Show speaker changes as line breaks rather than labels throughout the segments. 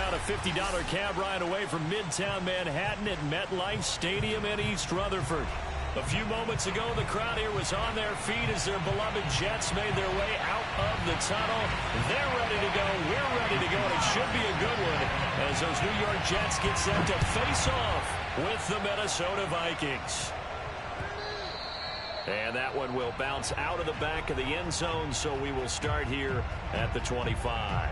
found a $50 cab ride away from Midtown Manhattan at MetLife Stadium in East Rutherford. A few moments ago, the crowd here was on their feet as their beloved Jets made their way out of the tunnel. They're ready to go. We're ready to go, and it should be a good one as those New York Jets get set to face off with the Minnesota Vikings. And that one will bounce out of the back of the end zone, so we will start here at the 25.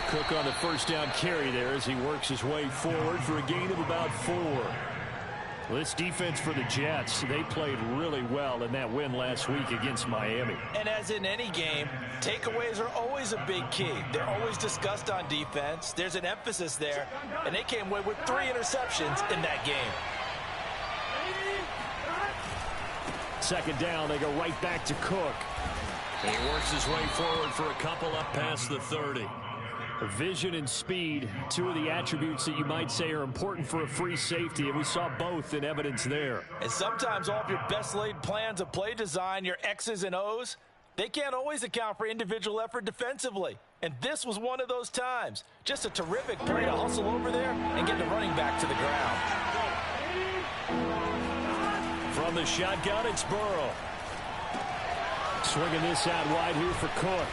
Cook on the first down carry there as he works his way forward for a gain of about 4. Well, this defense for the Jets, they played really well in that win last week against Miami.
And as in any game, takeaways are always a big key. They're always discussed on defense. There's an emphasis there, and they came away with 3 interceptions in that game.
Second down, they go right back to Cook. And he works his way forward for a couple up past the 30. Vision and speed, 2 of the attributes that you might say are important for a free safety, and we saw both in evidence there.
And sometimes all of your best laid plans of play design, your X's and O's, they can't always account for individual effort defensively. And this was one of those times. Just a terrific play to hustle over there and get the running back to the ground.
From the shotgun, it's Burrow. Swinging this out wide here for Cook.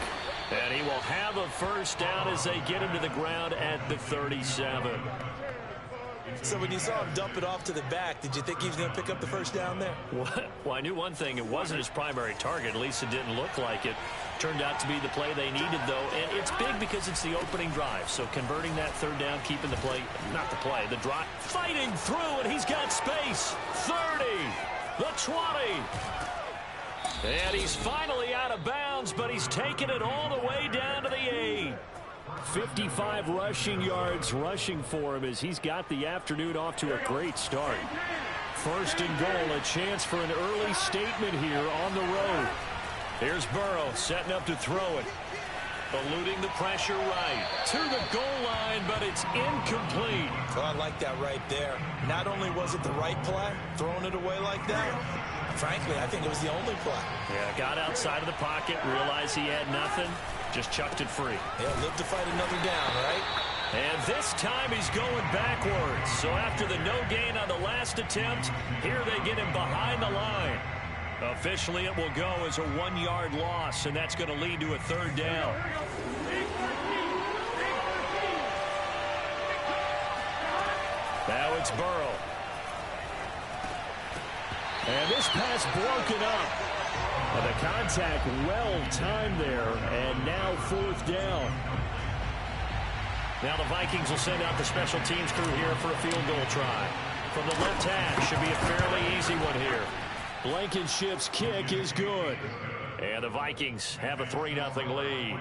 And he will have a first down as they get him to the ground at the 37.
So when you saw him dump it off to the back, did you think he was going to pick up the first down there?
Well, I knew one thing. It wasn't his primary target. At least it didn't look like it. Turned out to be the play they needed, though. And it's big because it's the opening drive. So converting that third down, keeping the play, not the play, the drive. Fighting through, and he's got space. 30, the 20. And he's finally out of bounds, but he's taken it all the way down to the 8. 55 rushing yards rushing for him as he's got the afternoon off to a great start. First and goal, a chance for an early statement here on the road. Here's Burrow setting up to throw it. Eluding the pressure right to the goal line, but it's incomplete.
Well, I like that right there. Not only was it the right play, throwing it away like that, frankly, I think it was the only play.
Yeah, got outside of the pocket, realized he had nothing, just chucked it free.
Yeah, live to fight another down, right?
And this time he's going backwards. So after the no gain on the last attempt, here they get him behind the line. Officially, it will go as a 1-yard loss, and that's going to lead to a third down. Now it's Burrow. And this pass broken up. And the contact well-timed there, and now 4th down. Now the Vikings will send out the special teams crew here for a field goal try. From the left hash, should be a fairly easy one here. Blankenship's kick is good. And the Vikings have a 3-0 lead.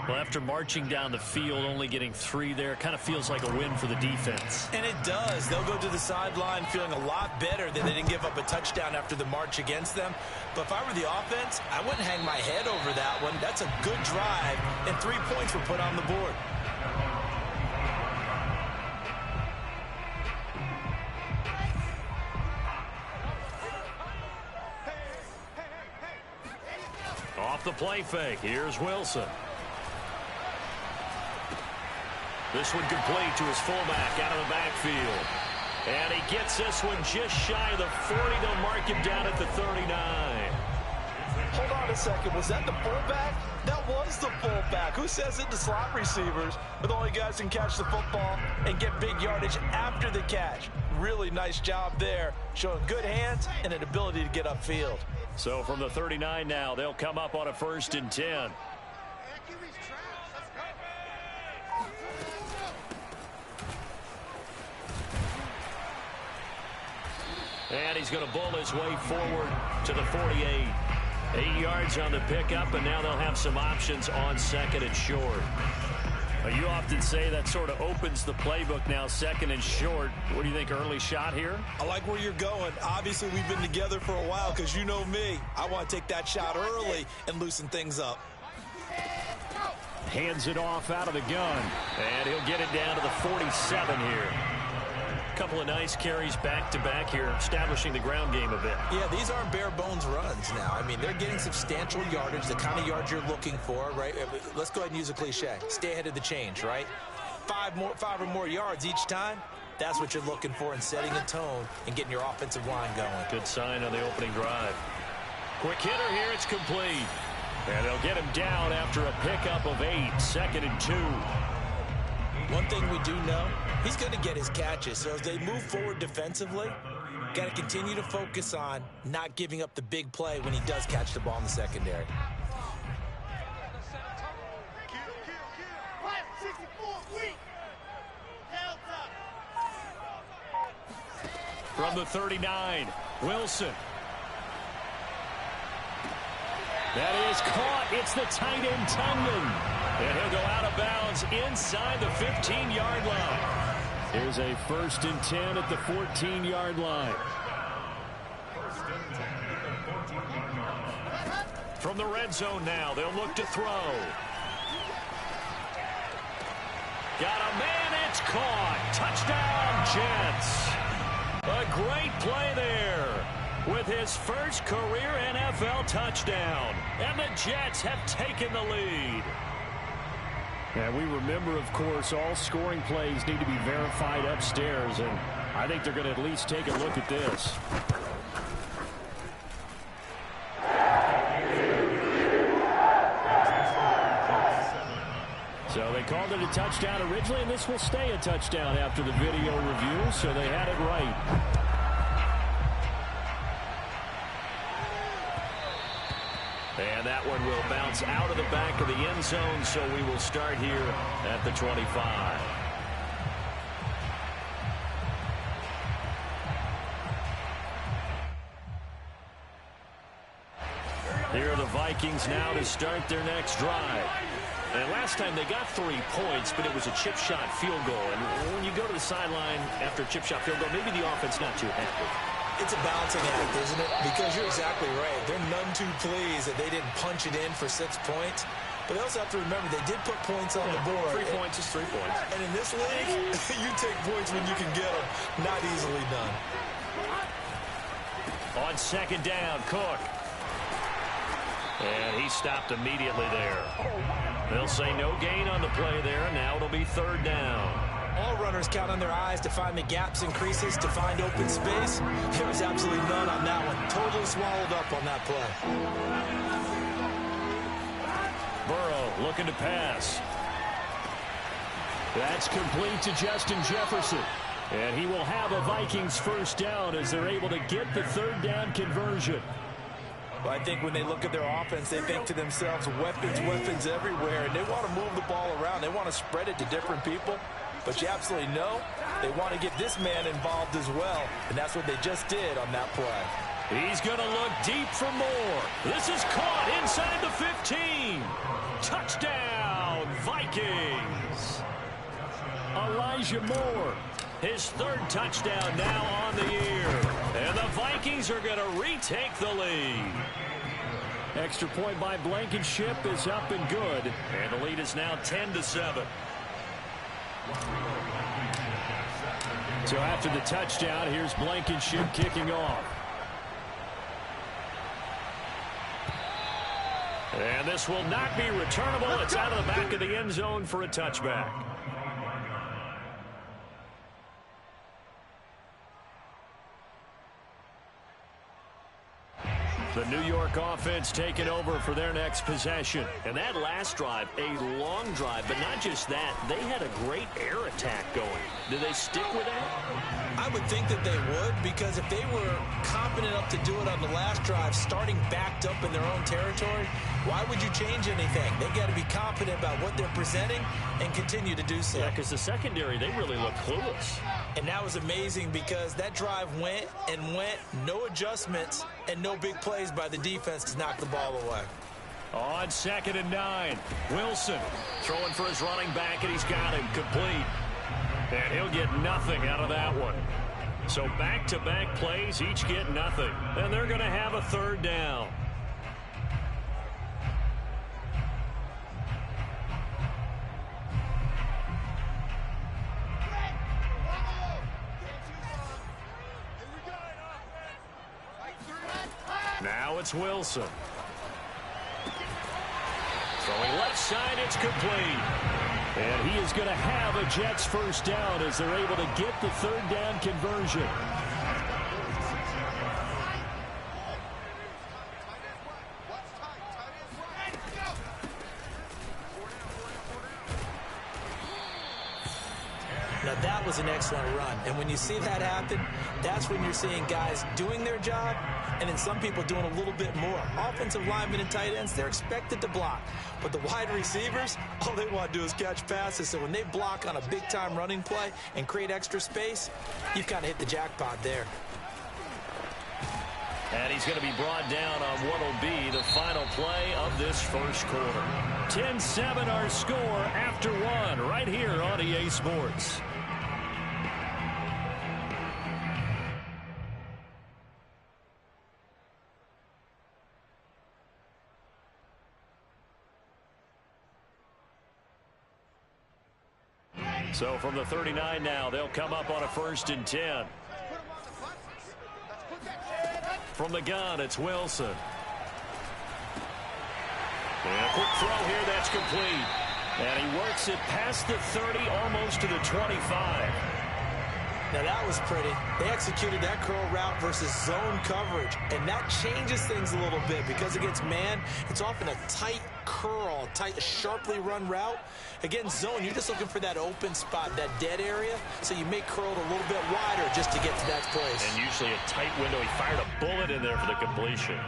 Well, after marching down the field, only getting 3 there, kind of feels like a win for the defense.
And it does. They'll go to the sideline feeling a lot better that they didn't give up a touchdown after the march against them. But if I were the offense, I wouldn't hang my head over that one. That's a good drive, and 3 points were put on the board.
Off the play fake, here's Wilson. This one complete to his fullback out of the backfield. And he gets this one just shy of the 40. They'll mark him down at the 39.
Hold on a second. Was that the fullback? That was the fullback. Who says it? The slot receivers are the only guys who can catch the football and get big yardage after the catch. Really nice job there, showing good hands and an ability to get upfield.
So from the 39 now, they'll come up on a 1st and 10. And he's going to bull his way forward to the 48. 8 yards on the pickup, and now they'll have some options on 2nd and short. You often say that sort of opens the playbook now, 2nd and short. What do you think, early shot here?
I like where you're going. Obviously, we've been together for a while because you know me. I want to take that shot early and loosen things up.
Hands it off out of the gun, and he'll get it down to the 47 here. couple of nice carries back-to-back here, establishing the ground game a bit.
Yeah, these aren't bare-bones runs now. I mean, they're getting substantial yardage, the kind of yards you're looking for, right? Let's go ahead and use a cliche. Stay ahead of the change, right? Five or more yards each time. That's what you're looking for in setting a tone and getting your offensive line going.
Good sign on the opening drive. Quick hitter here. It's complete. And they'll get him down after a pickup of 8. 2nd and 2.
One thing we do know, he's going to get his catches. So as they move forward defensively, got to continue to focus on not giving up the big play when he does catch the ball in the secondary.
From the 39, Wilson. That is caught. It's the tight end, Tunyon. And he'll go out of bounds inside the 15-yard line. Here's a 1st and 10 at the 14-yard line. From the red zone now, they'll look to throw. Got a man, it's caught. Touchdown, Jets. A great play there with his first career NFL touchdown. And the Jets have taken the lead. And we remember, of course, all scoring plays need to be verified upstairs. And I think they're going to at least take a look at this. So they called it a touchdown originally, and this will stay a touchdown after the video review, so they had it right. And that one will bounce out of the back of the end zone, so we will start here at the 25. Here are the Vikings now to start their next drive. And last time they got 3 points, but it was a chip shot field goal. And when you go to the sideline after a chip shot field goal, maybe the offense not too happy.
It's a balancing act, isn't it? Because you're exactly right. They're none too pleased that they didn't punch it in for 6 points. But they also have to remember they did put points on the board.
3 points is 3 points.
And in this league, you take points when you can get them. Not easily done.
On 2nd down, Cook. And he stopped immediately there. They'll say no gain on the play there, and now it'll be 3rd down.
All runners count on their eyes to find the gaps and creases, to find open space. There was absolutely none on that one. Totally swallowed up on that play.
Burrow looking to pass. That's complete to Justin Jefferson. And he will have a Vikings 1st down as they're able to get the 3rd down conversion.
Well, I think when they look at their offense, they think to themselves, weapons everywhere, and they want to move the ball around. They want to spread it to different people, but you absolutely know they want to get this man involved as well, and that's what they just did on that play.
He's going to look deep for more. This is caught inside the 15. Touchdown, Vikings. Elijah Moore, his 3rd touchdown now on the year. And the Vikings are going to retake the lead. Extra point by Blankenship is up and good. And the lead is now 10-7. So after the touchdown, here's Blankenship kicking off. And this will not be returnable. It's out of the back of the end zone for a touchback. The New York offense taking over for their next possession. And that last drive, a long drive, but not just that. They had a great air attack going. Do they stick with that?
I would think that they would, because if they were confident enough to do it on the last drive, starting backed up in their own territory, why would you change anything? They got to be confident about what they're presenting and continue to do so.
Yeah, because the secondary, they really look clueless.
And that was amazing because that drive went and went, no adjustments and no big plays by the defense to knock the ball away.
On 2nd and 9, Wilson throwing for his running back, and he's got him complete. And he'll get nothing out of that one. So back-to-back plays, each get nothing. And they're going to have a 3rd down. Now it's Wilson. Throwing left side, it's complete. And he is going to have a Jets first down as they're able to get the third down conversion.
Now that was an excellent run, and when you see that happen, that's when you're seeing guys doing their job and then some people doing a little bit more. Offensive linemen and tight ends, they're expected to block, but the wide receivers, all they want to do is catch passes. So when they block on a big-time running play and create extra space, you've kind of hit the jackpot there.
And he's going to be brought down on what will be the final play of this first quarter. 10-7 our score after one right here on EA Sports. So from the 39 now, they'll come up on a 1st and 10. From the gun, it's Wilson. And a quick throw here, that's complete. And he works it past the 30, almost to the 25.
Now that was pretty. They executed that curl route versus zone coverage, and that changes things a little bit because against man, it's often a tight curl, tight, sharply run route. Against zone, you're just looking for that open spot, that dead area, so you make curl a little bit wider just to get to that place.
And usually a tight window. He fired a bullet in there for the completion.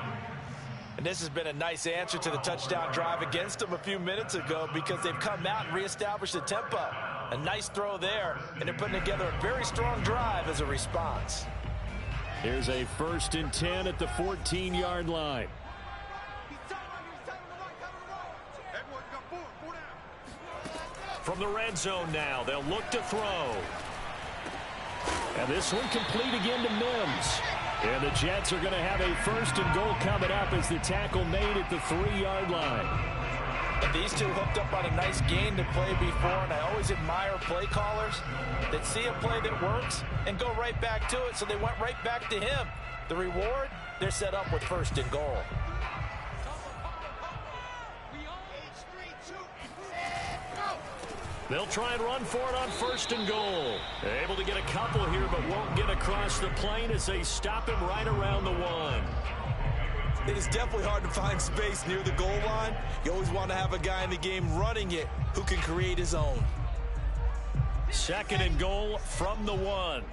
And this has been a nice answer to the touchdown drive against them a few minutes ago because they've come out and reestablished the tempo. A nice throw there, and they're putting together a very strong drive as a response.
Here's a 1st and 10 at the 14-yard line. From the red zone now, they'll look to throw. And this one complete again to Mims. And the Jets are going to have a 1st and goal coming up as the tackle made at the 3-yard line.
And these two hooked up on a nice gain to play before, and I always admire play callers that see a play that works and go right back to it, so they went right back to him. The reward, they're set up with 1st and goal.
They'll try and run for it on 1st and goal. They're able to get a couple here, but won't get across the plane as they stop him right around the 1.
It is definitely hard to find space near the goal line. You always want to have a guy in the game running it who can create his own.
2nd and goal from the 1.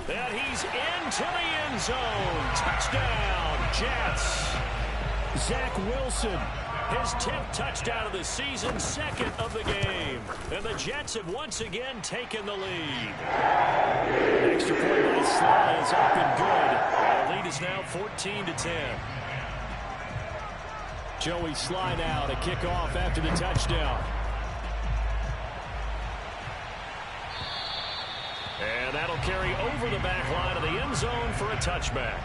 And he's into the end zone. Touchdown, Jets. Zach Wilson, his 10th touchdown of the season, 2nd of the game. And the Jets have once again taken the lead. Extra point by Sly is up and good. And the lead is now 14-10. Joey Sly now to kick off after the touchdown. And that'll carry over the back line of the end zone for a touchback.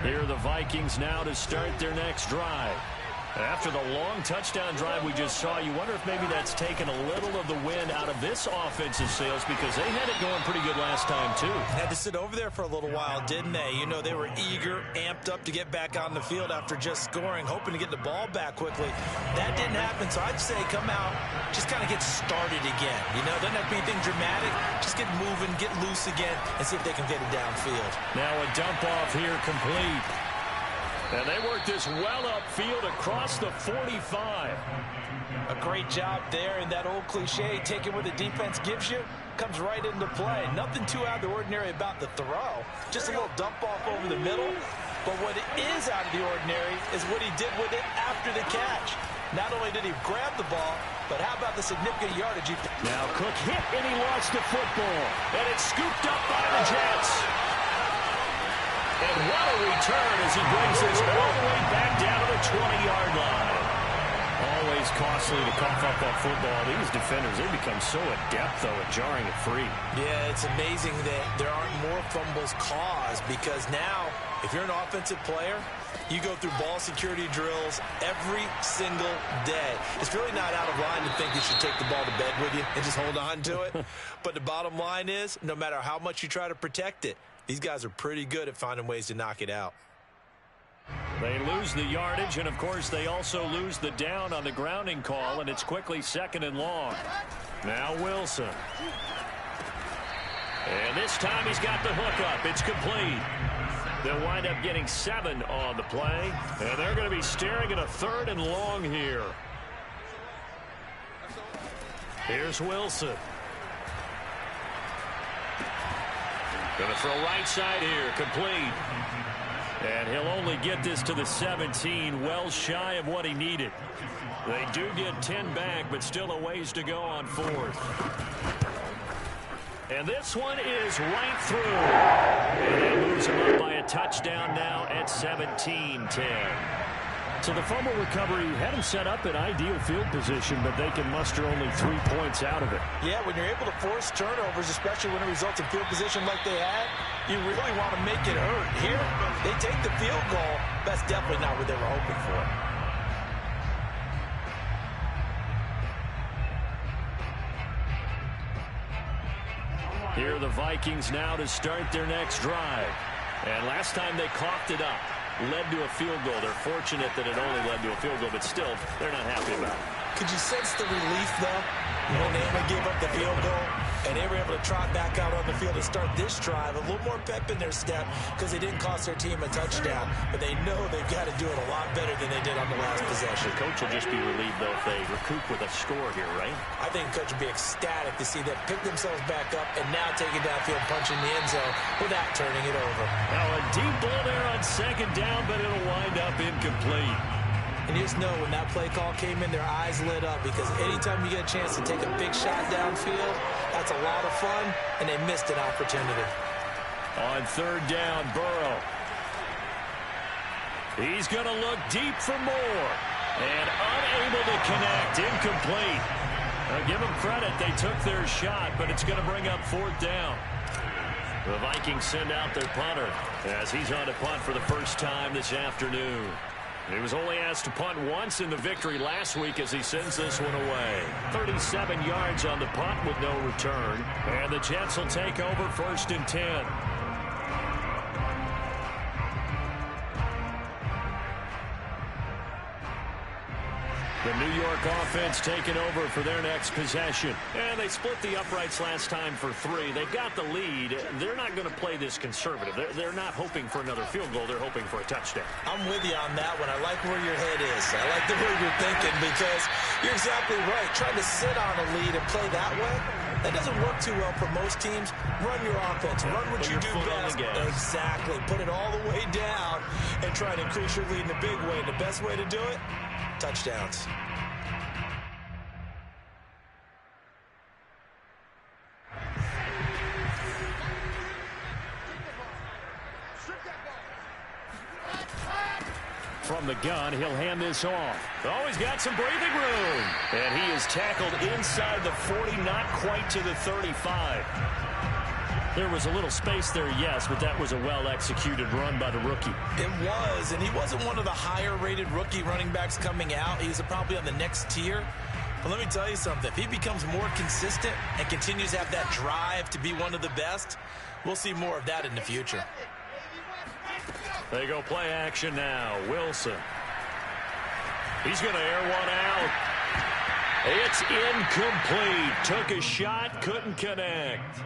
Here are the Vikings now to start their next drive. After the long touchdown drive we just saw, you wonder if maybe that's taken a little of the wind out of this offensive sails because they had it going pretty good last time, too.
Had to sit over there for a little while, didn't they? You know, they were eager, amped up to get back on the field after just scoring, hoping to get the ball back quickly. That didn't happen, so I'd say come out, just kind of get started again. You know, doesn't have to be anything dramatic. Just get moving, get loose again, and see if they can get it downfield.
Now a dump off here complete. And they work this well upfield across the 45.
A great job there, and that old cliche, taking what the defense gives you, comes right into play. Nothing too out of the ordinary about the throw. Just a little dump off over the middle. But what is out of the ordinary is what he did with it after the catch. Not only did he grab the ball, but how about the significant yardage?
Now Cook hit, and he lost the football. And it's scooped up by the Jets. And what a return as he brings this all the way back down to the 20-yard line. Always costly to cough up that football. These defenders, they become so adept, though, at jarring it free.
Yeah, it's amazing that there aren't more fumbles caused because now If you're an offensive player, you go through ball security drills every single day. It's really not out of line to think you should take the ball to bed with you and just hold on to it. But the bottom line is, no matter how much you try to protect it, these guys are pretty good at finding ways to knock it out.
They lose the yardage, and, of course, they also lose the down on the grounding call, and it's quickly 2nd and long. Now Wilson. And this time he's got the hook up. It's complete. They'll wind up getting 7 on the play, and they're going to be staring at a 3rd and long here. Here's Wilson. Going to throw right side here, complete. And he'll only get this to the 17, well shy of what he needed. They do get 10 back, but still a ways to go on 4th. And this one is right through. And that moves him up by a touchdown now at 17-10. So the fumble recovery had him set up in ideal field position, but they can muster only 3 points out of it.
Yeah, when you're able to force turnovers, especially when it results in field position like they had, you really want to make it hurt. Here, they take the field goal. That's definitely not what they were hoping for.
Here are the Vikings now to start their next drive. And last time they coughed it up, led to a field goal. They're fortunate that it only led to a field goal, but still, they're not happy about it.
Could you sense the relief, though, when they gave up the field goal? And they were able to trot back out on the field and start this drive. A little more pep in their step because they didn't cost their team a touchdown. But they know they've got to do it a lot better than they did on the last possession.
The coach will just be relieved, though, if they recoup with a score here, right?
I think the coach will be ecstatic to see them pick themselves back up and now take it downfield, punching the end zone without turning it over.
Now a deep ball there on 2nd down, but it'll wind up incomplete.
And you just know when that play call came in, their eyes lit up because anytime you get a chance to take a big shot downfield, that's a lot of fun, and they missed an opportunity.
On 3rd down, Burrow. He's going to look deep for more. And unable to connect, incomplete. Now give them credit, they took their shot, but it's going to bring up 4th down. The Vikings send out their punter as he's on to punt for the first time this afternoon. He was only asked to punt once in the victory last week as he sends this one away. 37 yards on the punt with no return. And the Jets will take over 1st and 10. The New York offense taking over for their next possession. And they split the uprights last time for 3. They've got the lead. They're not going to play this conservative. They're not hoping for another field goal. They're hoping for a touchdown.
I'm with you on that one. I like where your head is. I like the way you're thinking because you're exactly right. Trying to sit on a lead and play that way, that doesn't work too well for most teams. Run your offense. Run what you do best. Exactly. Put it all the way down and try to increase your lead in a big way. And the best way to do it, touchdowns.
From the gun, he'll hand this off. Oh, he's got some breathing room. And he is tackled inside the 40, not quite to the 35. There was a little space there, yes, but that was a well-executed run by the rookie.
It was, and he wasn't one of the higher-rated rookie running backs coming out. He's probably on the next tier. But let me tell you something. If he becomes more consistent and continues to have that drive to be one of the best, we'll see more of that in the future.
They go play action now. Wilson. He's going to air one out. It's incomplete. Took a shot, couldn't connect.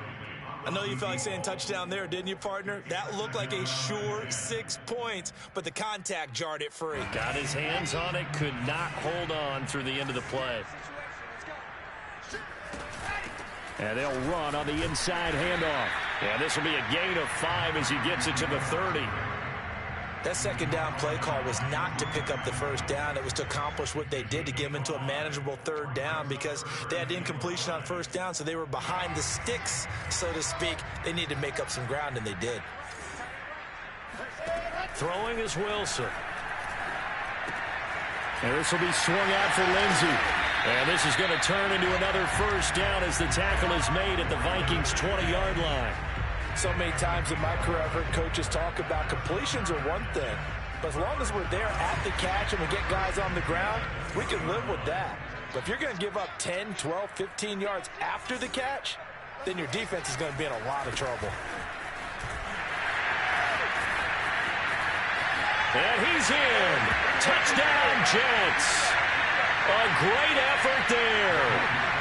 I know you felt like saying touchdown there, didn't you, partner? That looked like a sure 6 points, but the contact jarred it free.
Got his hands on it, could not hold on through the end of the play. And they'll run on the inside handoff. And this will be a gain of 5 as he gets it to the 30.
That 2nd down play call was not to pick up the 1st down. It was to accomplish what they did to get them into a manageable 3rd down because they had incompletion on 1st down, so they were behind the sticks, so to speak. They needed to make up some ground, and they did.
Throwing is Wilson. And this will be swung out for Lindsey. And this is going to turn into another 1st down as the tackle is made at the Vikings' 20-yard line.
So many times in my career, I've heard coaches talk about completions are one thing, but as long as we're there at the catch and we get guys on the ground, we can live with that. But if you're going to give up 10, 12, 15 yards after the catch, then your defense is going to be in a lot of trouble.
And he's in. Touchdown, Jets. A great effort there.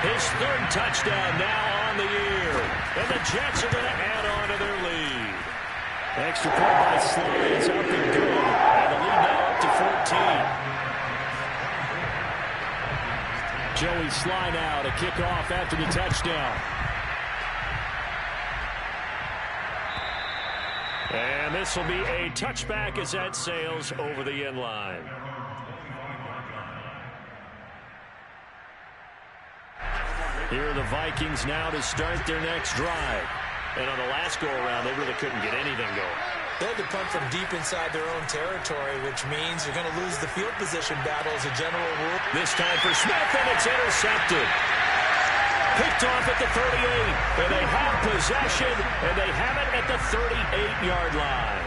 His third touchdown now on the year. And the Jets are going to add on to their lead. Extra point by Sly is up and good. And the lead now up to 14. Joey Sly now to kick off after the touchdown. And this will be a touchback as that sails over the end line. Here are the Vikings now to start their next drive. And on the last go-around, they really couldn't get anything going.
They had to punt from deep inside their own territory, which means you're going to lose the field position battle as a general rule.
This time for Smith, and it's intercepted. Picked off at the 38, and they have possession, and they have it at the 38-yard line.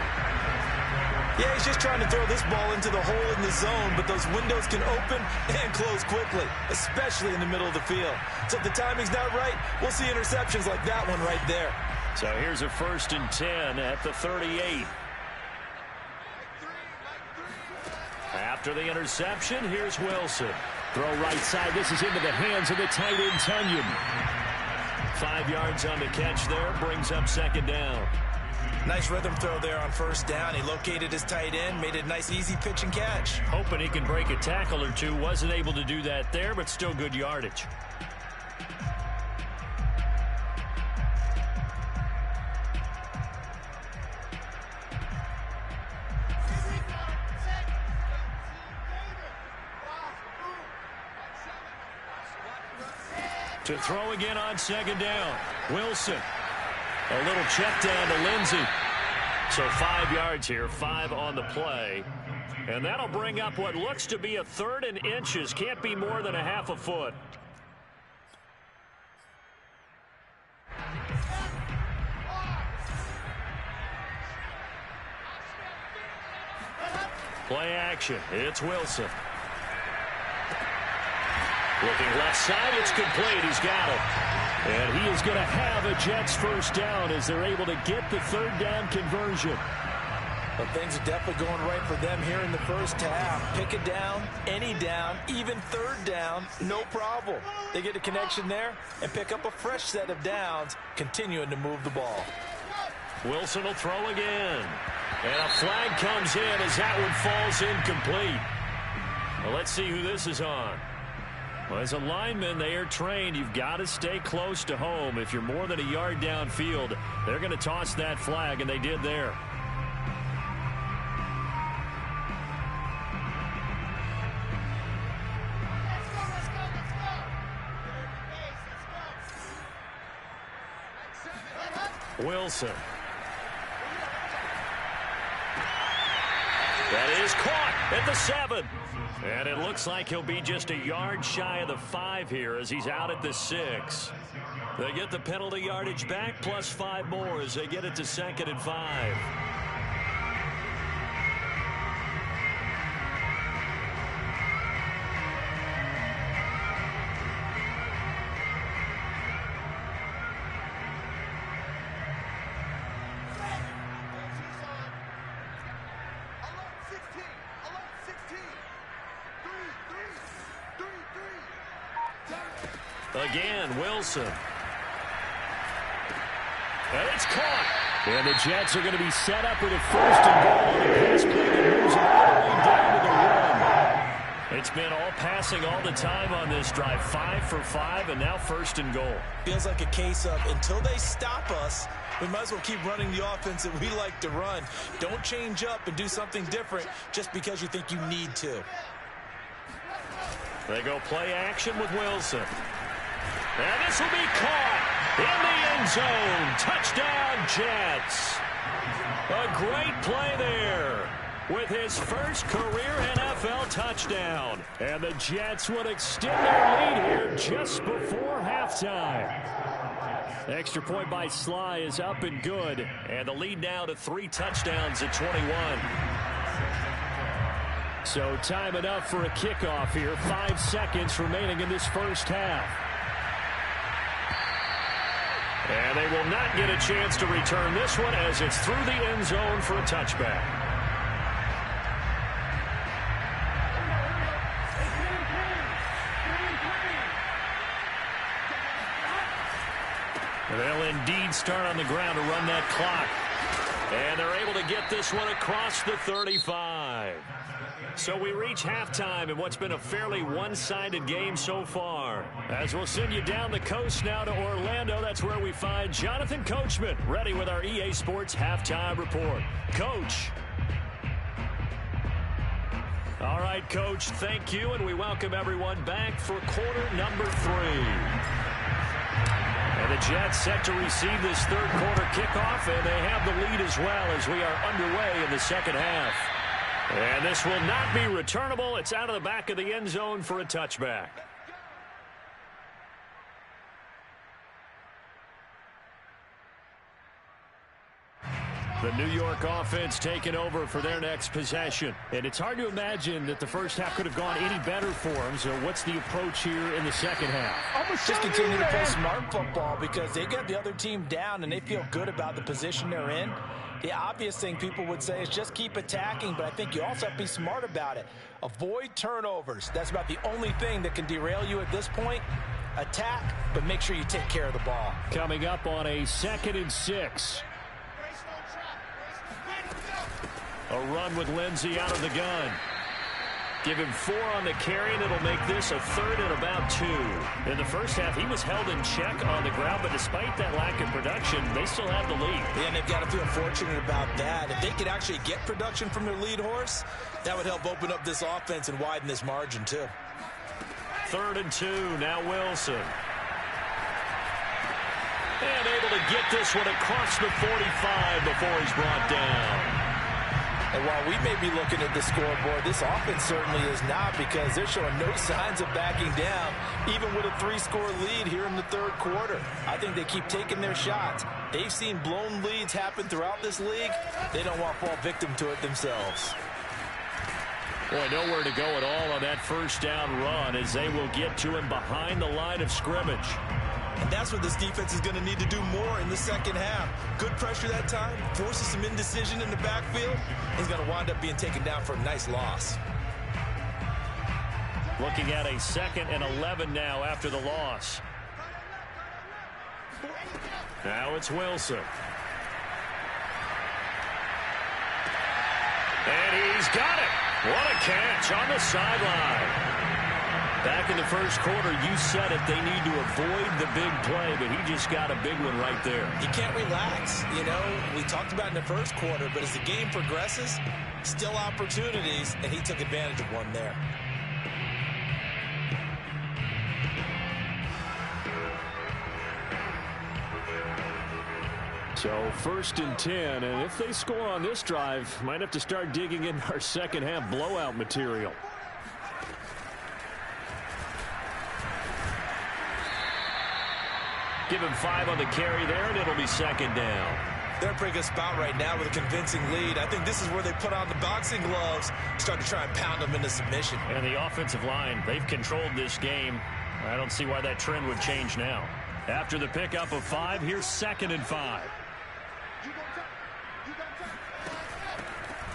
Yeah, he's just trying to throw this ball into the hole in the zone, but those windows can open and close quickly, especially in the middle of the field. So if the timing's not right, we'll see interceptions like that one right there.
So here's a 1st and 10 at the 38. After the interception, here's Wilson. Throw right side. This is into the hands of the tight end, Tunyon. 5 yards on the catch there. Brings up 2nd down.
Nice rhythm throw there on 1st down. He located his tight end, made it a nice, easy pitch and catch.
Hoping he can break a tackle or two. Wasn't able to do that there, but still good yardage. To throw again on 2nd down. Wilson. A little check down to Lindsey. So 5 yards here, 5 on the play. And that'll bring up what looks to be a 3rd and inches. Can't be more than a half a foot. Play action. It's Wilson. Looking left side, it's complete. He's got it. And he is going to have a Jets 1st down as they're able to get the 3rd down conversion.
But things are definitely going right for them here in the first half. Pick a down, any down, even 3rd down, no problem. They get a connection there and pick up a fresh set of downs, continuing to move the ball.
Wilson will throw again. And a flag comes in as that one falls incomplete. Well, let's see who this is on. Well, as a lineman, they are trained. You've got to stay close to home. If you're more than a yard downfield, they're going to toss that flag, and they did there. Wilson. That is caught at the 7. And it looks like he'll be just a yard shy of the 5 here as he's out at the 6. They get the penalty yardage back plus 5 more as they get it to 2nd and 5. Again, Wilson. And it's caught. And the Jets are going to be set up with a 1st and goal on the pass play that moves them all the way down to the 1. It's been all passing all the time on this drive. 5 for 5, and now 1st and goal.
Feels like a case of until they stop us, we might as well keep running the offense that we like to run. Don't change up and do something different just because you think you need to.
They go play action with Wilson. And this will be caught in the end zone. Touchdown, Jets. A great play there with his first career NFL touchdown. And the Jets would extend their lead here just before halftime. Extra point by Sly is up and good. And the lead now to 3 touchdowns at 21. So time enough for a kickoff here. 5 seconds remaining in this first half. And they will not get a chance to return this one as it's through the end zone for a touchback. They'll indeed start on the ground to run that clock. And they're able to get this one across the 35. So we reach halftime in what's been a fairly one-sided game so far. As we'll send you down the coast now to Orlando, that's where we find Jonathan Coachman, ready with our EA Sports Halftime Report. Coach. All right, Coach, thank you, and we welcome everyone back for quarter number 3. And the Jets set to receive this third quarter kickoff, and they have the lead as well as we are underway in the second half. And this will not be returnable. It's out of the back of the end zone for a touchback. The New York offense taking over for their next possession. And it's hard to imagine that the first half could have gone any better for them. So what's the approach here in the second half?
Just continue to play smart football because they got the other team down and they feel good about the position they're in. The obvious thing people would say is just keep attacking, but I think you also have to be smart about it. Avoid turnovers. That's about the only thing that can derail you at this point. Attack, but make sure you take care of the ball.
Coming up on a 2nd and 6. A run with Lindsey out of the gun. Give him 4 on the carry, and it'll make this a 3rd and about 2. In the first half, he was held in check on the ground, but despite that lack of production, they still have the lead.
Yeah, and they've got to feel fortunate about that. If they could actually get production from their lead horse, that would help open up this offense and widen this margin, too.
3rd and 2, now Wilson. And able to get this one across the 45 before he's brought down.
And while we may be looking at the scoreboard, this offense certainly is not because they're showing no signs of backing down, even with a 3-score lead here in the third quarter. I think they keep taking their shots. They've seen blown leads happen throughout this league. They don't want to fall victim to it themselves.
Boy, nowhere to go at all on that first down run as they will get to him behind the line of scrimmage.
And that's what this defense is going to need to do more in the second half. Good pressure that time, forces some indecision in the backfield. He's going to wind up being taken down for a nice loss.
Looking at a 2nd and 11 now after the loss. Now it's Wilson. And he's got it. What a catch on the sideline. Back in the first quarter, you said it, they need to avoid the big play, but he just got a big one right there.
You can't relax. You know, we talked about in the first quarter, but as the game progresses, still opportunities, and he took advantage of one there.
So 1st and 10, and if they score on this drive, might have to start digging in our second half blowout material. Give him 5 on the carry there, and it'll be 2nd down.
They're in a pretty good spot right now with a convincing lead. I think this is where they put on the boxing gloves, start to try and pound them into submission.
And the offensive line, they've controlled this game. I don't see why that trend would change now. After the pickup of 5, here's 2nd and 5.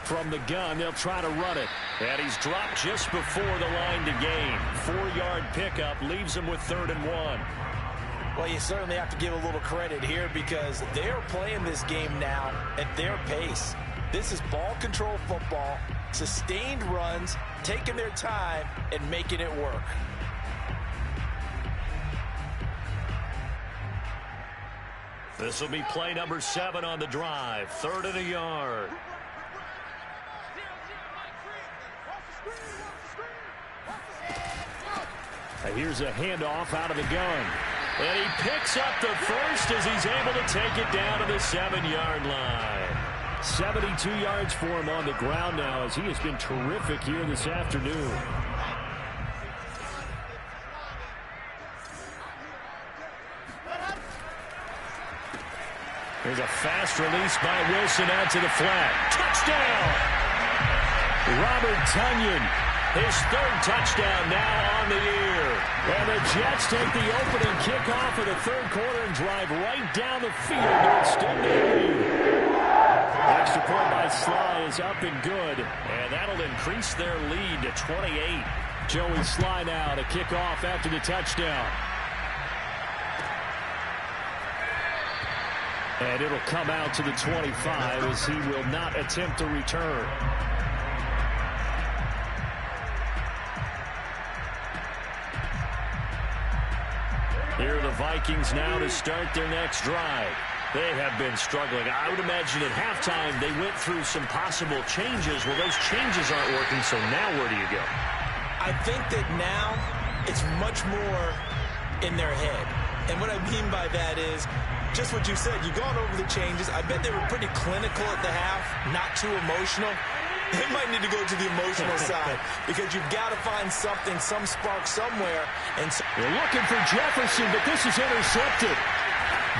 From the gun, they'll try to run it. And he's dropped just before the line to gain. 4-yard pickup leaves him with 3rd and 1.
Well, you certainly have to give a little credit here because they're playing this game now at their pace. This is ball control football, sustained runs, taking their time, and making it work.
This will be play number 7 on the drive. 3rd and a yard. Here's a handoff out of the gun. And he picks up the first as he's able to take it down to the 7-yard line. 72 yards for him on the ground now as he has been terrific here this afternoon. There's a fast release by Wilson out to the flat. Touchdown! Robert Tonyan, his third touchdown now on the year. And the Jets take the opening kickoff of the third quarter and drive right down the field to extend their lead. The extra point by Sly is up and good, and that'll increase their lead to 28. Joey Sly now to kick off after the touchdown. And it'll come out to the 25 as he will not attempt to return. Here are the Vikings now to start their next drive. They have been struggling. I would imagine at halftime they went through some possible changes. Well, those changes aren't working, so now where do you go?
I think that now it's much more in their head. And what I mean by that is just what you said. You've gone over the changes. I bet they were pretty clinical at the half, not too emotional. They might need to go to the emotional side because you've got to find something, some spark somewhere. And so
they're looking for Jefferson, but this is intercepted.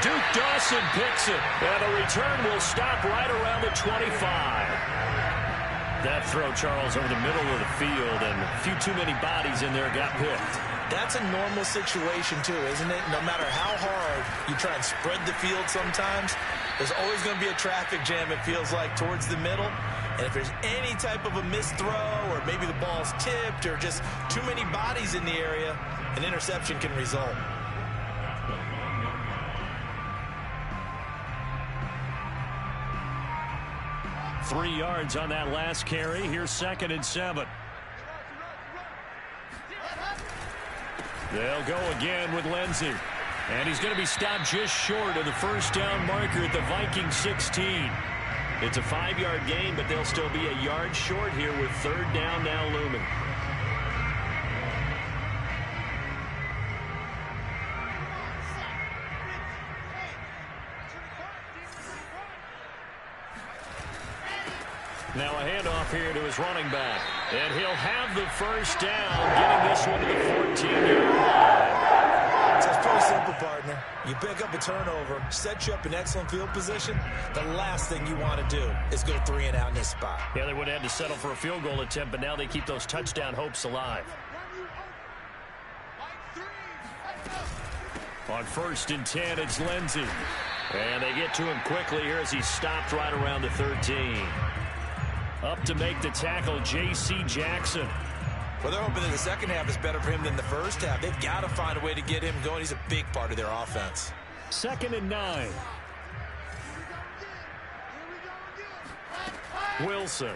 Duke Dawson picks it, and the return will stop right around the 25. That throw, Charles, over the middle of the field, and a few too many bodies in there got picked.
That's a normal situation, too, isn't it? No matter how hard you try and spread the field sometimes, there's always going to be a traffic jam, it feels like, towards the middle. And if there's any type of a missed throw or maybe the ball's tipped or just too many bodies in the area, an interception can result.
Three yards on that last carry. Here's 2nd and 7. They'll go again with Lindsey. And he's going to be stopped just short of the first down marker at the Vikings 16. It's a 5-yard gain, but they'll still be a yard short here with 3rd down now looming. Now a handoff here to his running back. And he'll have the first down, getting this one to the 14-yard line.
So it's pretty simple, partner. You pick up a turnover, set you up in excellent field position. The last thing you want to do is go 3 and out in this spot.
Yeah, they would have had to settle for a field goal attempt, but now they keep those touchdown hopes alive. On 1st and 10, it's Lindsey. And they get to him quickly here as he's stopped right around the 13. Up to make the tackle, J.C. Jackson.
Well, they're hoping that the second half is better for him than the first half. They've got to find a way to get him going. He's a big part of their offense.
2nd and 9. Wilson.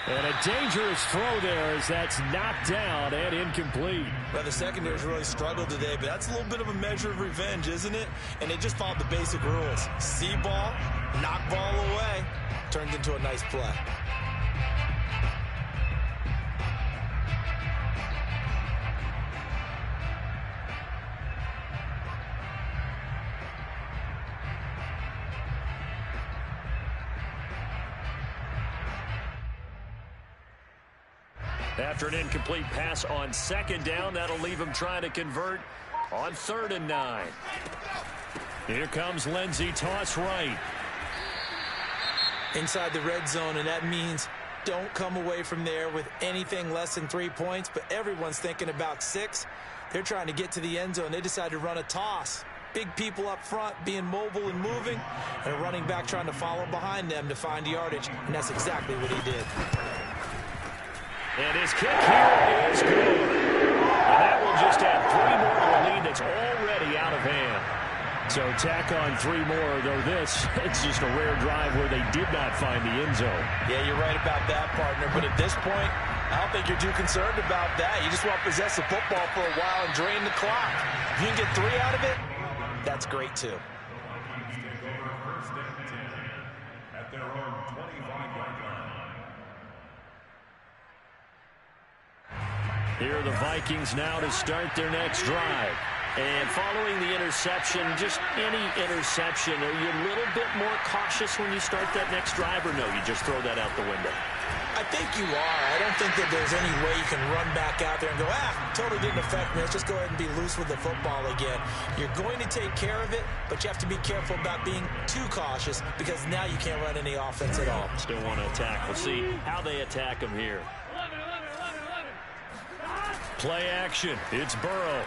And a dangerous throw there as that's knocked down and incomplete.
Well, the secondary's really struggled today, but that's a little bit of a measure of revenge, isn't it? And they just followed the basic rules. See ball, knock ball away. Turned into a nice play.
After an incomplete pass on 2nd down, that'll leave him trying to convert on 3rd and 9. Here comes Lindsey, toss right.
Inside the red zone, and that means don't come away from there with anything less than 3 points, but everyone's thinking about 6. They're trying to get to the end zone. They decide to run a toss. Big people up front being mobile and moving, and a running back trying to follow behind them to find yardage, and that's exactly what he did.
And his kick here is good. And that will just add 3 more to a lead that's already out of hand. So tack on 3 more, though this, it's just a rare drive where they did not find the end zone.
Yeah, you're right about that, partner. But at this point, I don't think you're too concerned about that. You just want to possess the football for a while and drain the clock. If you can get 3 out of it, that's great, too.
Here are the Vikings now to start their next drive. And following the interception, just any interception, are you a little bit more cautious when you start that next drive, or no, you just throw that out the window?
I think you are. I don't think that there's any way you can run back out there and go, totally didn't affect me. Let's just go ahead and be loose with the football again. You're going to take care of it, but you have to be careful about being too cautious because now you can't run any offense at all.
Still want to attack. We'll see how they attack him here. Play action. It's Burrow.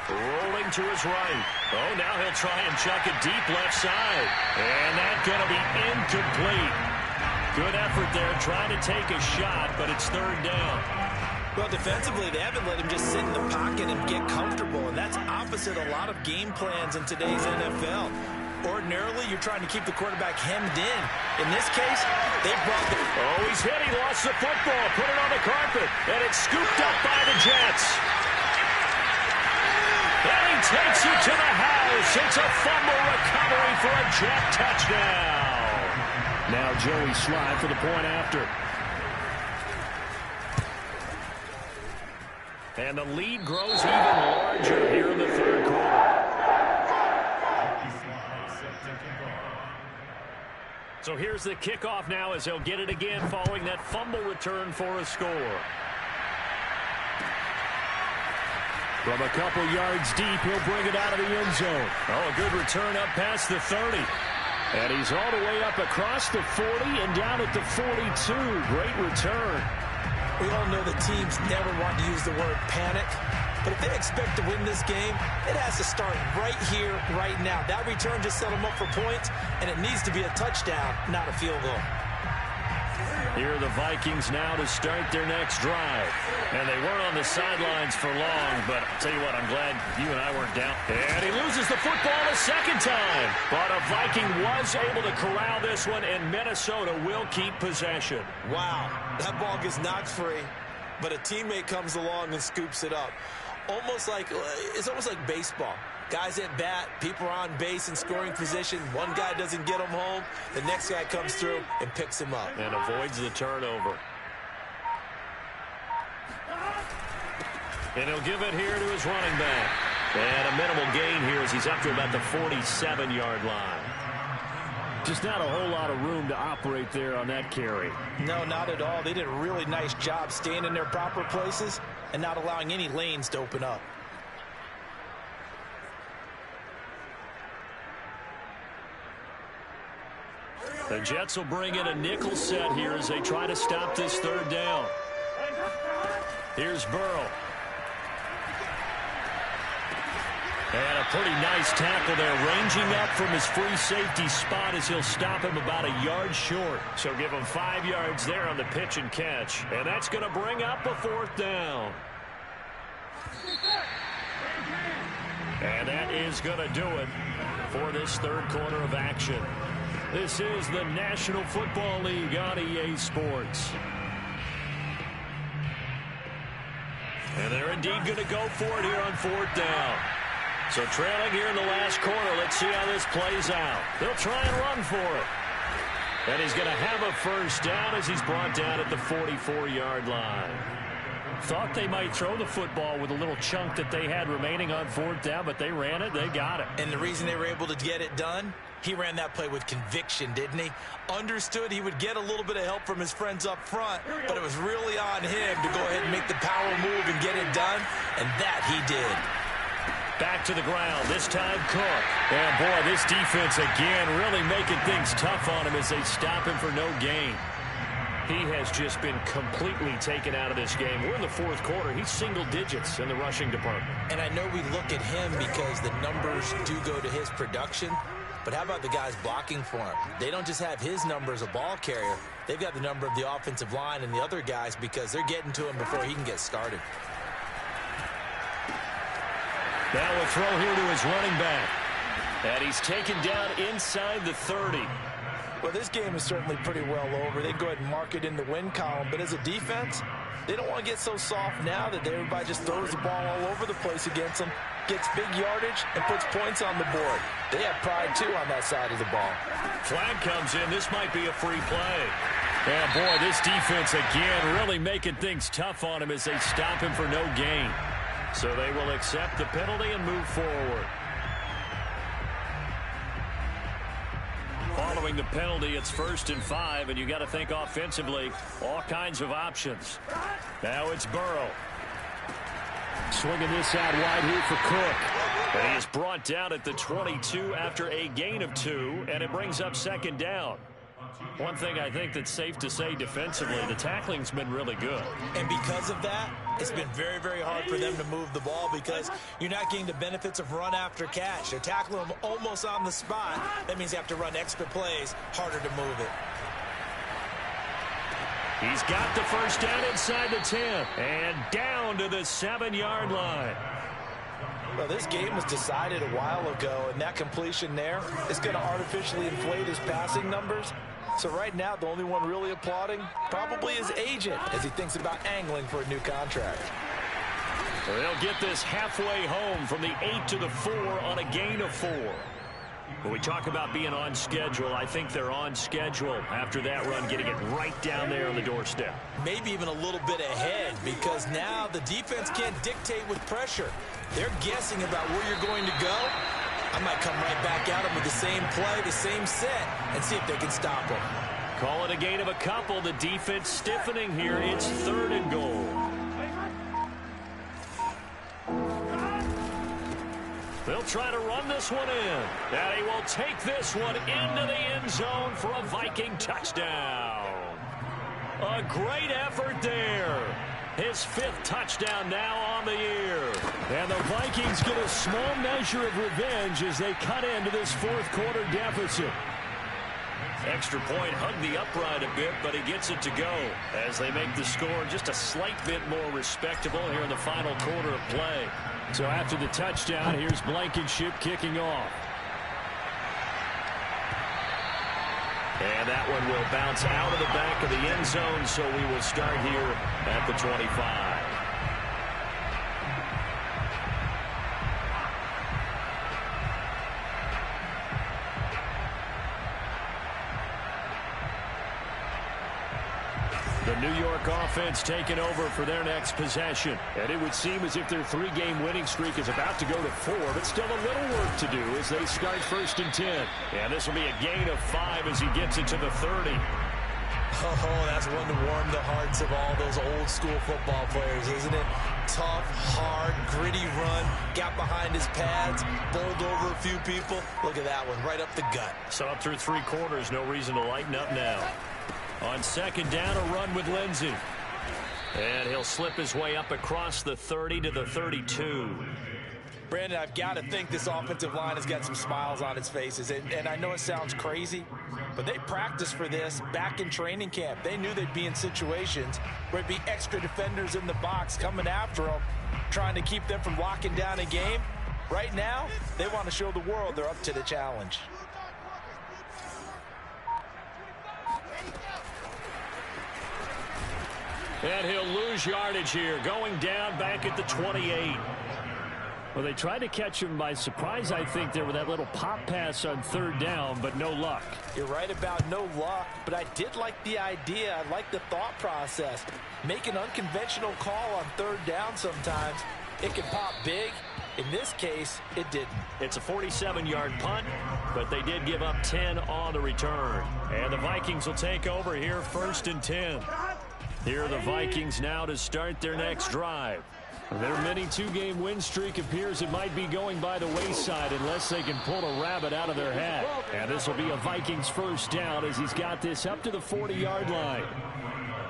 Rolling to his right. Oh, now he'll try and chuck it deep left side. And that's going to be incomplete. Good effort there trying to take a shot, but it's third down.
Well, defensively, they haven't let him just sit in the pocket and get comfortable, and that's opposite a lot of game plans in today's NFL. Ordinarily, you're trying to keep the quarterback hemmed in. In this case, they brought the...
Oh, he's hit. He lost the football. Put it on the carpet, and it's scooped up by the Jets. And he takes it to the house. It's a fumble recovery for a Jet touchdown. Now Joey Sly for the point after. And the lead grows even larger here in the third quarter. So here's the kickoff now as he'll get it again following that fumble return for a score. From a couple yards deep, he'll bring it out of the end zone. Oh, a good return up past the 30. And he's all the way up across the 40 and down at the 42. Great return.
We all know that teams never want to use the word panic. But if they expect to win this game, it has to start right here, right now. That return just set them up for points, and it needs to be a touchdown, not a field goal.
Here are the Vikings now to start their next drive. And they weren't on the sidelines for long, but I'll tell you what, I'm glad you and I weren't down. And he loses the football a second time. But a Viking was able to corral this one, and Minnesota will keep possession.
Wow, that ball gets knocked free, but a teammate comes along and scoops it up. It's almost like baseball. Guys at bat, people are on base in scoring position. One guy doesn't get him home. The next guy comes through and picks him up.
And avoids the turnover. And he'll give it here to his running back. And a minimal gain here as he's up to about the 47-yard line. Just not a whole lot of room to operate there on that carry.
No, not at all. They did a really nice job staying in their proper places and not allowing any lanes to open up.
The Jets will bring in a nickel set here as they try to stop this third down. Here's Burrow. And a pretty nice tackle there, ranging up from his free safety spot as he'll stop him about a yard short. So give him 5 yards there on the pitch and catch. And that's going to bring up a fourth down. And that is going to do it for this third quarter of action. This is the National Football League on EA Sports. And they're indeed going to go for it here on fourth down. So trailing here in the last quarter, let's see how this plays out. They'll try and run for it. And he's going to have a first down as he's brought down at the 44-yard line. Thought they might throw the football with a little chunk that they had remaining on fourth down, but they ran it, they got it.
And the reason they were able to get it done, he ran that play with conviction, didn't he? Understood he would get a little bit of help from his friends up front, but it was really on him to go ahead and make the power move and get it done, and that he did.
Back to the ground, this time Cook. And boy, this defense again really making things tough on him as they stop him for no gain. He has just been completely taken out of this game. We're in the fourth quarter. He's single digits in the rushing department.
And I know we look at him because the numbers do go to his production, but how about the guys blocking for him? They don't just have his number as a ball carrier. They've got the number of the offensive line and the other guys because they're getting to him before he can get started.
Now a throw here to his running back. And he's taken down inside the 30.
Well, this game is certainly pretty well over. They go ahead and mark it in the win column. But as a defense, they don't want to get so soft now that everybody just throws the ball all over the place against them, gets big yardage, and puts points on the board. They have pride, too, on that side of the ball.
Flag comes in. This might be a free play. And, boy, this defense, again, really making things tough on him as they stop him for no gain. So they will accept the penalty and move forward. Following the penalty, it's 1st and 5, and you got to think offensively, all kinds of options. Now it's Burrow. Swinging this out wide here for Cook. And he is brought down at the 22 after a gain of 2, and it brings up 2nd down. One thing I think that's safe to say defensively, the tackling's been really good.
And because of that, it's been very, very hard for them to move the ball because you're not getting the benefits of run after catch. They're tackling them almost on the spot. That means you have to run extra plays, harder to move it.
He's got the 1st down inside the 10 and down to the 7-yard line.
Well, this game was decided a while ago, and that completion there is going to artificially inflate his passing numbers. So right now, the only one really applauding probably his agent as he thinks about angling for a new contract.
They'll get this halfway home from the 8 to the 4 on a gain of 4. When we talk about being on schedule, I think they're on schedule after that run, getting it right down there on the doorstep.
Maybe even a little bit ahead because now the defense can't dictate with pressure. They're guessing about where you're going to go. I might come right back at them with the same play, the same set, and see if they can stop them.
Call it a gain of a couple. The defense stiffening here. It's 3rd and goal. They'll try to run this one in. And he will take this one into the end zone for a Viking touchdown. A great effort there. His 5th touchdown now on the year. And the Vikings get a small measure of revenge as they cut into this 4th quarter deficit. Extra point hugged the upright a bit, but he gets it to go as they make the score just a slight bit more respectable here in the final quarter of play. So after the touchdown, here's Blankenship kicking off. And that one will bounce out of the back of the end zone, so we will start here at the 25. The New York offense taking over for their next possession. And it would seem as if their 3-game winning streak is about to go to 4, but still a little work to do as they start 1st and 10. And this will be a gain of 5 as he gets it to the 30.
Oh, that's one to warm the hearts of all those old school football players, isn't it? Tough, hard, gritty run, got behind his pads, bowled over a few people. Look at that one, right up the gut.
So up through 3 quarters, no reason to lighten up now. On 2nd down, a run with Lindsey. And he'll slip his way up across the 30 to the 32.
Brandon, I've got to think this offensive line has got some smiles on its faces. And I know it sounds crazy, but they practiced for this back in training camp. They knew they'd be in situations where it'd be extra defenders in the box coming after them, trying to keep them from locking down a game. Right now, they want to show the world they're up to the challenge.
And he'll lose yardage here, going down back at the 28. Well, they tried to catch him by surprise, I think, there with that little pop pass on 3rd down, but no luck.
You're right about no luck, but I did like the idea. I like the thought process. Make an unconventional call on 3rd down sometimes. It can pop big. In this case, it didn't.
It's a 47-yard punt, but they did give up 10 on the return. And the Vikings will take over here 1st and 10. Here are the Vikings now to start their next drive. Their mini 2-game win streak appears it might be going by the wayside unless they can pull a rabbit out of their hat. And this will be a Vikings 1st down as he's got this up to the 40-yard line.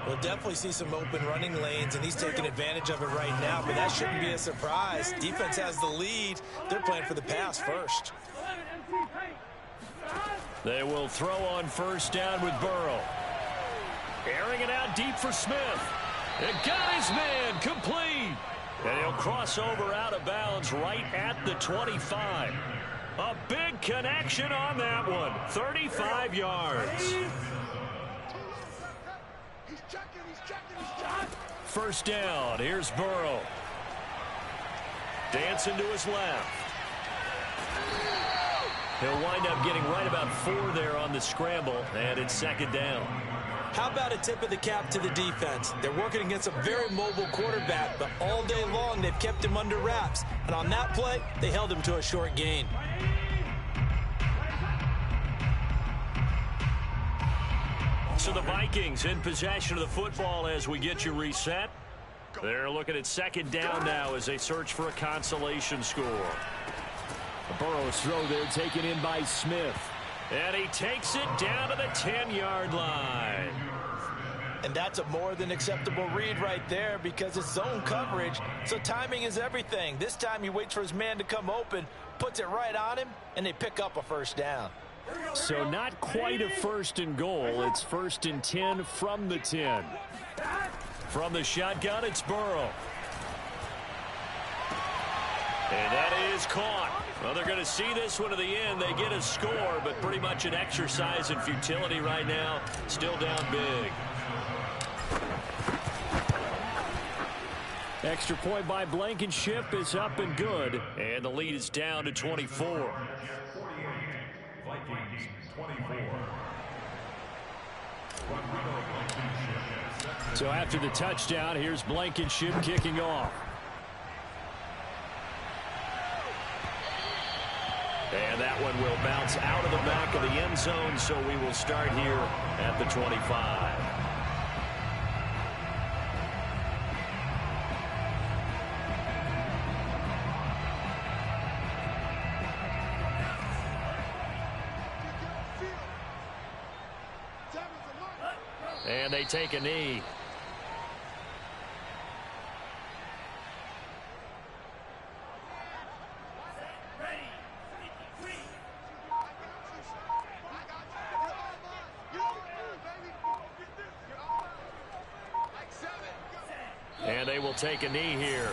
We'll definitely see some open running lanes, and he's taking advantage of it right now, but that shouldn't be a surprise. Defense has the lead. They're playing for the pass first.
They will throw on 1st down with Burrow. Airing it out deep for Smith. It got his man complete. And he'll cross over out of bounds right at the 25. A big connection on that one. 35 yards. 1st down. Here's Burrow. Dancing to his left. He'll wind up getting right about 4 there on the scramble, and it's 2nd down.
How about a tip of the cap to the defense? They're working against a very mobile quarterback, but all day long they've kept him under wraps. And on that play, they held him to a short gain.
So the Vikings in possession of the football as we get you reset. They're looking at second down now as they search for a consolation score.
Burrow's throw there taken in by Smith.
And he takes it down to the 10-yard line.
And that's a more than acceptable read right there because it's zone coverage, so timing is everything. This time he waits for his man to come open, puts it right on him, and they pick up a first down.
So not quite a first and goal. It's 1st and 10 from the 10.
From the shotgun, it's Burrow. And that is caught. Well, they're going to see this one to the end. They get a score, but pretty much an exercise in futility right now. Still down big.
Extra point by Blankenship is up and good.
And the lead is down to 24.
Vikings 24.
So after the touchdown, here's Blankenship kicking off.
And that one will bounce out of the back of the end zone, so we will start here at the 25. And they take a knee. And they will take a knee here.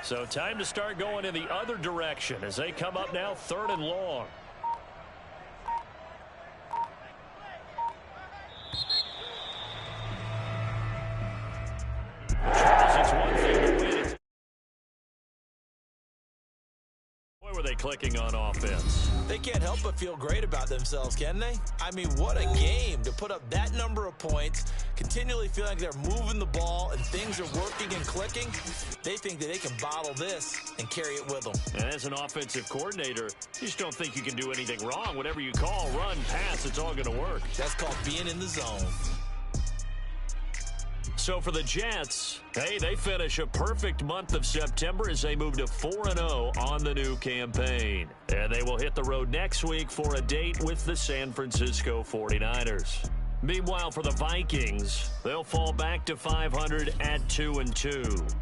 So time to start going in the other direction as they come up now 3rd and long. It's one thing to win. Boy, were they clicking on offense.
They can't help but feel great about themselves, can they? I mean, what a game to put up that number of points, continually feel like they're moving the ball and things are working and clicking. They think that they can bottle this and carry it with them.
And as an offensive coordinator, you just don't think you can do anything wrong. Whatever you call, run, pass, it's all going to work.
That's called being in the zone.
So for the Jets, hey, they finish a perfect month of September as they move to 4-0 on the new campaign. And they will hit the road next week for a date with the San Francisco 49ers. Meanwhile, for the Vikings, they'll fall back to 500 at 2-2.